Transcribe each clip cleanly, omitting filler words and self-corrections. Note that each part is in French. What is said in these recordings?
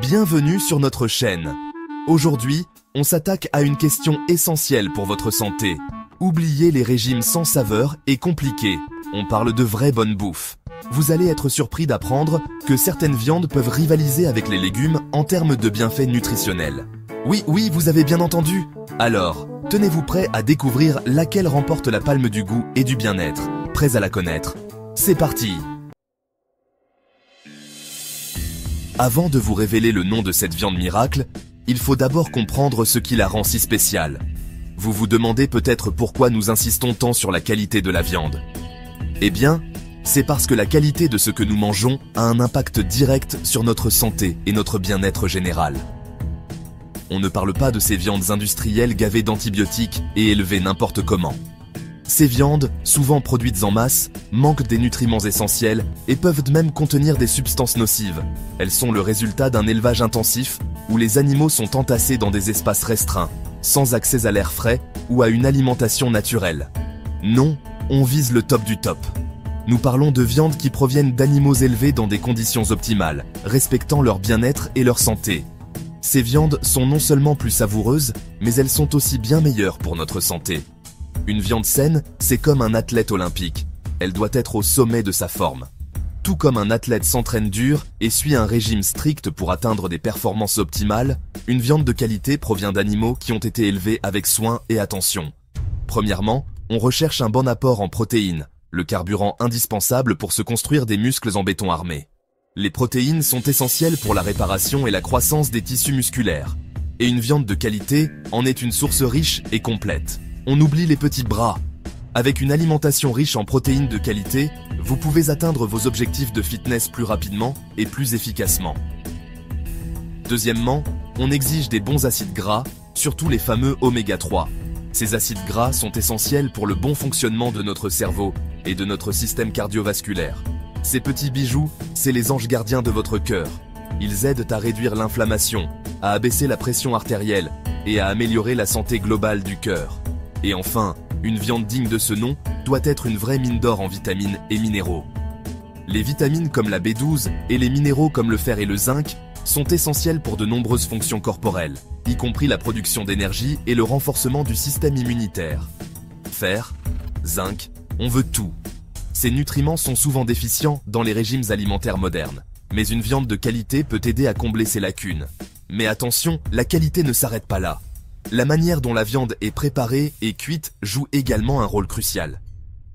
Bienvenue sur notre chaîne. Aujourd'hui, on s'attaque à une question essentielle pour votre santé. Oubliez les régimes sans saveur et compliqués. On parle de vraie bonne bouffe. Vous allez être surpris d'apprendre que certaines viandes peuvent rivaliser avec les légumes en termes de bienfaits nutritionnels. Oui, vous avez bien entendu. Alors, tenez-vous prêts à découvrir laquelle remporte la palme du goût et du bien-être. Prêts à la connaître? C'est parti! Avant de vous révéler le nom de cette viande miracle, il faut d'abord comprendre ce qui la rend si spéciale. Vous vous demandez peut-être pourquoi nous insistons tant sur la qualité de la viande. Eh bien, c'est parce que la qualité de ce que nous mangeons a un impact direct sur notre santé et notre bien-être général. On ne parle pas de ces viandes industrielles gavées d'antibiotiques et élevées n'importe comment. Ces viandes, souvent produites en masse, manquent des nutriments essentiels et peuvent même contenir des substances nocives. Elles sont le résultat d'un élevage intensif où les animaux sont entassés dans des espaces restreints, sans accès à l'air frais ou à une alimentation naturelle. Non, on vise le top du top. Nous parlons de viandes qui proviennent d'animaux élevés dans des conditions optimales, respectant leur bien-être et leur santé. Ces viandes sont non seulement plus savoureuses, mais elles sont aussi bien meilleures pour notre santé. Une viande saine, c'est comme un athlète olympique. Elle doit être au sommet de sa forme. Tout comme un athlète s'entraîne dur et suit un régime strict pour atteindre des performances optimales, une viande de qualité provient d'animaux qui ont été élevés avec soin et attention. Premièrement, on recherche un bon apport en protéines, le carburant indispensable pour se construire des muscles en béton armé. Les protéines sont essentielles pour la réparation et la croissance des tissus musculaires. Et une viande de qualité en est une source riche et complète. On oublie les petits bras. Avec une alimentation riche en protéines de qualité, vous pouvez atteindre vos objectifs de fitness plus rapidement et plus efficacement. Deuxièmement, on exige des bons acides gras, surtout les fameux oméga 3. Ces acides gras sont essentiels pour le bon fonctionnement de notre cerveau et de notre système cardiovasculaire. Ces petits bijoux, c'est les anges gardiens de votre cœur. Ils aident à réduire l'inflammation, à abaisser la pression artérielle et à améliorer la santé globale du cœur. Et enfin, une viande digne de ce nom doit être une vraie mine d'or en vitamines et minéraux. Les vitamines comme la B12 et les minéraux comme le fer et le zinc sont essentiels pour de nombreuses fonctions corporelles, y compris la production d'énergie et le renforcement du système immunitaire. Fer, zinc, on veut tout. Ces nutriments sont souvent déficients dans les régimes alimentaires modernes, mais une viande de qualité peut aider à combler ces lacunes. Mais attention, la qualité ne s'arrête pas là. La manière dont la viande est préparée et cuite joue également un rôle crucial.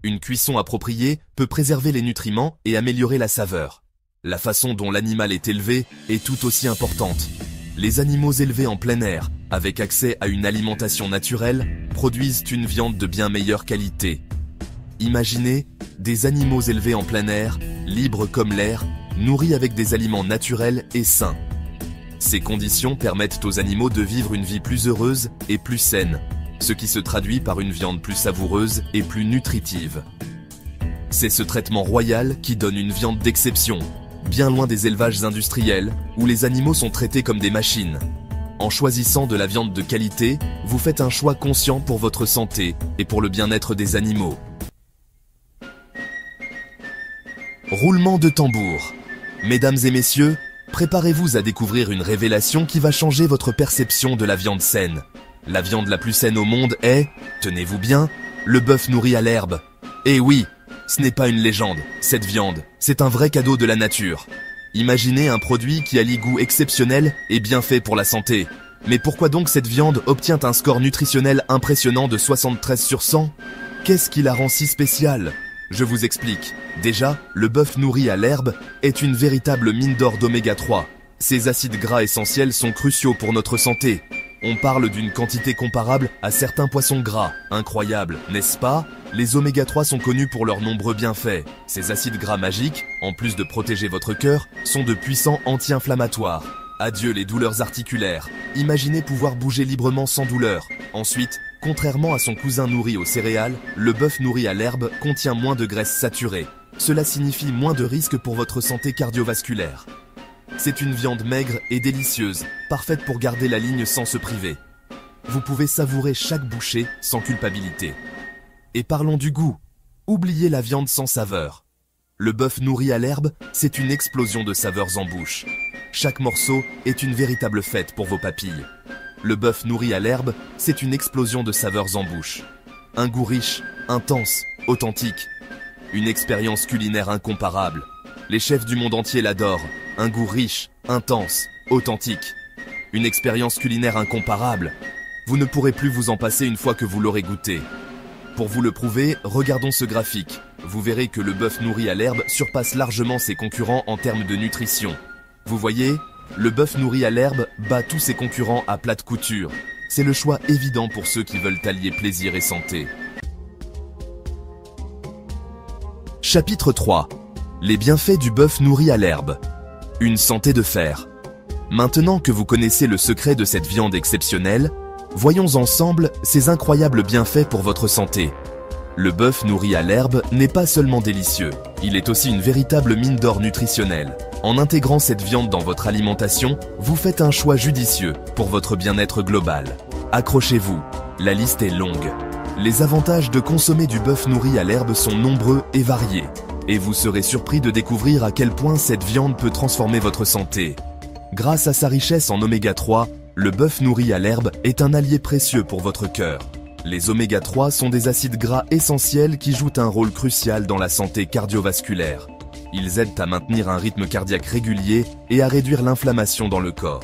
Une cuisson appropriée peut préserver les nutriments et améliorer la saveur. La façon dont l'animal est élevé est tout aussi importante. Les animaux élevés en plein air, avec accès à une alimentation naturelle, produisent une viande de bien meilleure qualité. Imaginez des animaux élevés en plein air, libres comme l'air, nourris avec des aliments naturels et sains. Ces conditions permettent aux animaux de vivre une vie plus heureuse et plus saine, ce qui se traduit par une viande plus savoureuse et plus nutritive. C'est ce traitement royal qui donne une viande d'exception, bien loin des élevages industriels où les animaux sont traités comme des machines. En choisissant de la viande de qualité, vous faites un choix conscient pour votre santé et pour le bien-être des animaux. Roulement de tambour. Mesdames et messieurs, préparez-vous à découvrir une révélation qui va changer votre perception de la viande saine. La viande la plus saine au monde est, tenez-vous bien, le bœuf nourri à l'herbe. Et oui, ce n'est pas une légende, cette viande, c'est un vrai cadeau de la nature. Imaginez un produit qui allie goût exceptionnel et bien fait pour la santé. Mais pourquoi donc cette viande obtient un score nutritionnel impressionnant de 73 sur 100 ? Qu'est-ce qui la rend si spéciale ? Je vous explique. Déjà, le bœuf nourri à l'herbe est une véritable mine d'or d'oméga 3. Ces acides gras essentiels sont cruciaux pour notre santé. On parle d'une quantité comparable à certains poissons gras. Incroyable, n'est-ce pas ? Les oméga 3 sont connus pour leurs nombreux bienfaits. Ces acides gras magiques, en plus de protéger votre cœur, sont de puissants anti-inflammatoires. Adieu les douleurs articulaires. Imaginez pouvoir bouger librement sans douleur. Ensuite, contrairement à son cousin nourri aux céréales, le bœuf nourri à l'herbe contient moins de graisse saturée. Cela signifie moins de risques pour votre santé cardiovasculaire. C'est une viande maigre et délicieuse, parfaite pour garder la ligne sans se priver. Vous pouvez savourer chaque bouchée sans culpabilité. Et parlons du goût. Oubliez la viande sans saveur. Le bœuf nourri à l'herbe, c'est une explosion de saveurs en bouche. Chaque morceau est une véritable fête pour vos papilles. Le bœuf nourri à l'herbe, c'est une explosion de saveurs en bouche. Un goût riche, intense, authentique. Une expérience culinaire incomparable. Les chefs du monde entier l'adorent. Un goût riche, intense, authentique. Une expérience culinaire incomparable. Vous ne pourrez plus vous en passer une fois que vous l'aurez goûté. Pour vous le prouver, regardons ce graphique. Vous verrez que le bœuf nourri à l'herbe surpasse largement ses concurrents en termes de nutrition. Vous voyez, le bœuf nourri à l'herbe bat tous ses concurrents à plate couture. C'est le choix évident pour ceux qui veulent allier plaisir et santé. Chapitre 3. Les bienfaits du bœuf nourri à l'herbe. Une santé de fer. Maintenant que vous connaissez le secret de cette viande exceptionnelle, voyons ensemble ses incroyables bienfaits pour votre santé. Le bœuf nourri à l'herbe n'est pas seulement délicieux, il est aussi une véritable mine d'or nutritionnelle. En intégrant cette viande dans votre alimentation, vous faites un choix judicieux pour votre bien-être global. Accrochez-vous, la liste est longue. Les avantages de consommer du bœuf nourri à l'herbe sont nombreux et variés. Et vous serez surpris de découvrir à quel point cette viande peut transformer votre santé. Grâce à sa richesse en oméga 3, le bœuf nourri à l'herbe est un allié précieux pour votre cœur. Les oméga 3 sont des acides gras essentiels qui jouent un rôle crucial dans la santé cardiovasculaire. Ils aident à maintenir un rythme cardiaque régulier et à réduire l'inflammation dans le corps.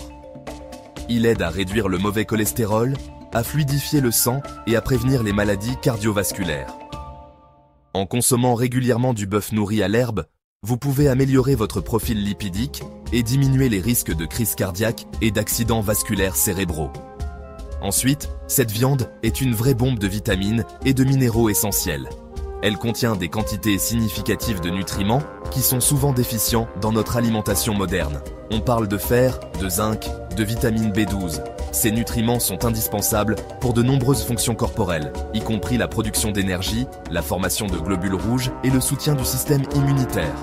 Il aide à réduire le mauvais cholestérol, à fluidifier le sang et à prévenir les maladies cardiovasculaires. En consommant régulièrement du bœuf nourri à l'herbe, vous pouvez améliorer votre profil lipidique et diminuer les risques de crise cardiaque et d'accidents vasculaires cérébraux. Ensuite, cette viande est une vraie bombe de vitamines et de minéraux essentiels. Elle contient des quantités significatives de nutriments qui sont souvent déficients dans notre alimentation moderne. On parle de fer, de zinc, de vitamine B12. Ces nutriments sont indispensables pour de nombreuses fonctions corporelles, y compris la production d'énergie, la formation de globules rouges et le soutien du système immunitaire.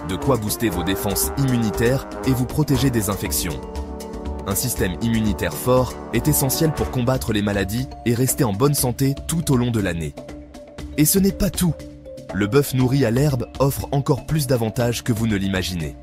De quoi booster vos défenses immunitaires et vous protéger des infections. Un système immunitaire fort est essentiel pour combattre les maladies et rester en bonne santé tout au long de l'année. Et ce n'est pas tout. Le bœuf nourri à l'herbe offre encore plus d'avantages que vous ne l'imaginez.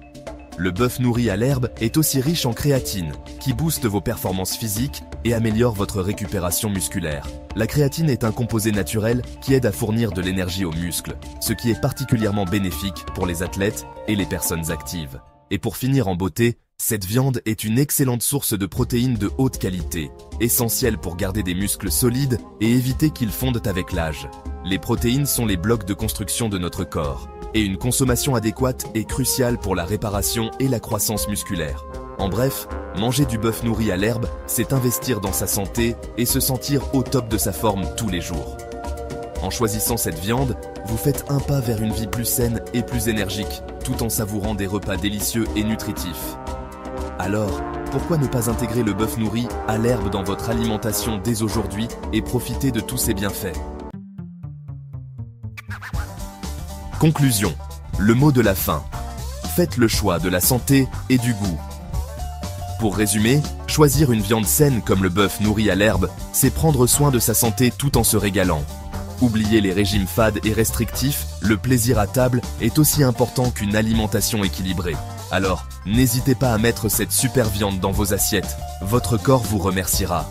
Le bœuf nourri à l'herbe est aussi riche en créatine, qui booste vos performances physiques et améliore votre récupération musculaire. La créatine est un composé naturel qui aide à fournir de l'énergie aux muscles, ce qui est particulièrement bénéfique pour les athlètes et les personnes actives. Et pour finir en beauté, cette viande est une excellente source de protéines de haute qualité, essentielle pour garder des muscles solides et éviter qu'ils fondent avec l'âge. Les protéines sont les blocs de construction de notre corps, et une consommation adéquate est cruciale pour la réparation et la croissance musculaire. En bref, manger du bœuf nourri à l'herbe, c'est investir dans sa santé et se sentir au top de sa forme tous les jours. En choisissant cette viande, vous faites un pas vers une vie plus saine et plus énergique, tout en savourant des repas délicieux et nutritifs. Alors, pourquoi ne pas intégrer le bœuf nourri à l'herbe dans votre alimentation dès aujourd'hui et profiter de tous ses bienfaits? Conclusion. Le mot de la fin. Faites le choix de la santé et du goût. Pour résumer, choisir une viande saine comme le bœuf nourri à l'herbe, c'est prendre soin de sa santé tout en se régalant. Oubliez les régimes fades et restrictifs, le plaisir à table est aussi important qu'une alimentation équilibrée. Alors, n'hésitez pas à mettre cette super viande dans vos assiettes, votre corps vous remerciera.